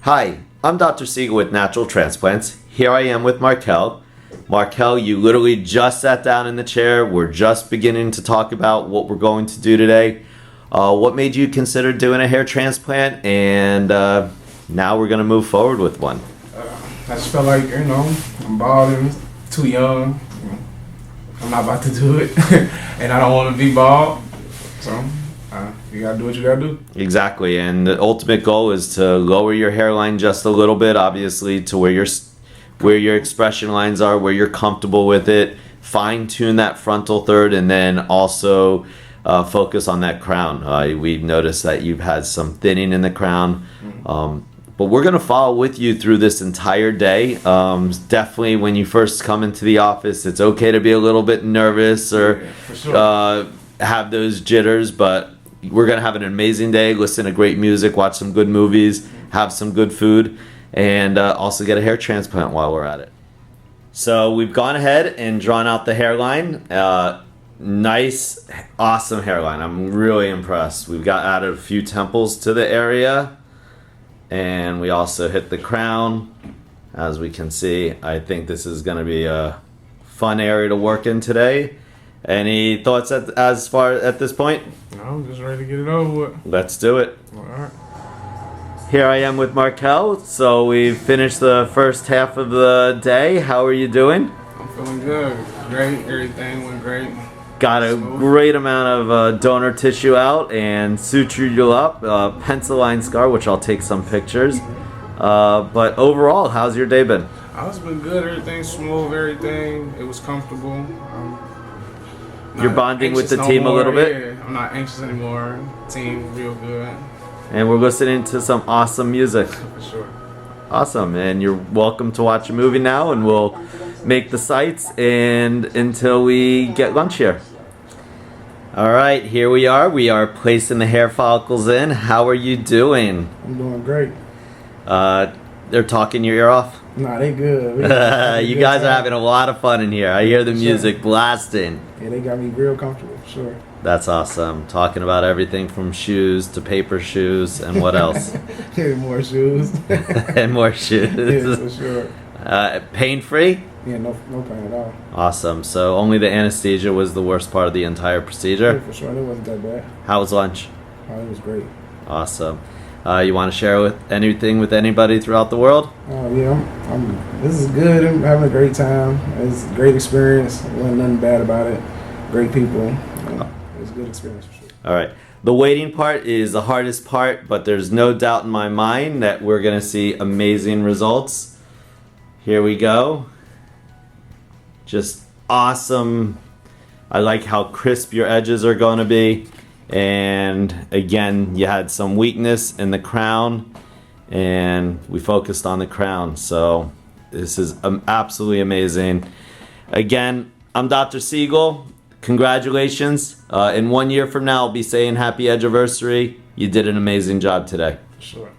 Hi, I'm Dr. Siegel with Natural Transplants. Here I am with Markell. Markell, you literally just sat down in the chair. We're just beginning to talk about what we're going to do today. What made you consider doing a hair transplant? And now we're going to move forward with one. I just felt like, I'm bald and too young. I'm not about to do it. And I don't want to be bald. So you got to do what you got to do. Exactly. And the ultimate goal is to lower your hairline just a little bit, obviously, to where your expression lines are, where you're comfortable with it. Fine tune that frontal third, and then also focus on that crown. We've noticed that you've had some thinning in the crown. But we're going to follow with you through this entire day. Definitely when you first come into the office, it's okay to be a little bit nervous or have those jitters, but we're going to have an amazing day, listen to great music, watch some good movies, have some good food, and also get a hair transplant while we're at it. So we've gone ahead and drawn out the hairline. Nice, awesome hairline. I'm really impressed. We've added a few temples to the area, and we also hit the crown. As we can see, I think this is going to be a fun area to work in today. Any thoughts as far at this point? No, I'm just ready to get it over with. Let's do it. All right. Here I am with Markell. So we've finished the first half of the day. How are you doing? I'm feeling good. Great. Everything went great. Got a great amount of donor tissue out and sutured you up. Pencil line scar, which I'll take some pictures. But overall, how's your day been? It's been good. Everything's smooth. Everything. It was comfortable. You're bonding with the team a little bit? Yeah, I'm not anxious anymore. Team real good. And we're listening to some awesome music. For sure. Awesome. And you're welcome to watch a movie now, and we'll make the sights and until we get lunch here. All right, here we are. We are placing the hair follicles in. How are you doing? I'm doing great. They're talking your ear off? Nah, they good. You guys are having a lot of fun in here. I hear the music blasting. Yeah, they got me real comfortable, for sure. That's awesome. Talking about everything from shoes to paper shoes and what else? Yeah, more shoes. And more shoes. Yeah, for sure. Pain-free? Yeah, no pain at all. Awesome. So only the anesthesia was the worst part of the entire procedure? Yeah, for sure. It wasn't that bad. How was lunch? It was great. Awesome. You want to share anything with anybody throughout the world? Yeah, this is good. I'm having a great time. It's a great experience. There wasn't nothing bad about it. Great people. It was a good experience for sure. All right. The waiting part is the hardest part, but there's no doubt in my mind that we're going to see amazing results. Here we go. Just awesome. I like how crisp your edges are going to be. And again, you had some weakness in the crown, and we focused on the crown. So this is absolutely amazing. Again, I'm Dr. Siegel. Congratulations. In 1 year from now, I'll be saying happy edgiversary. You did an amazing job today. Sure.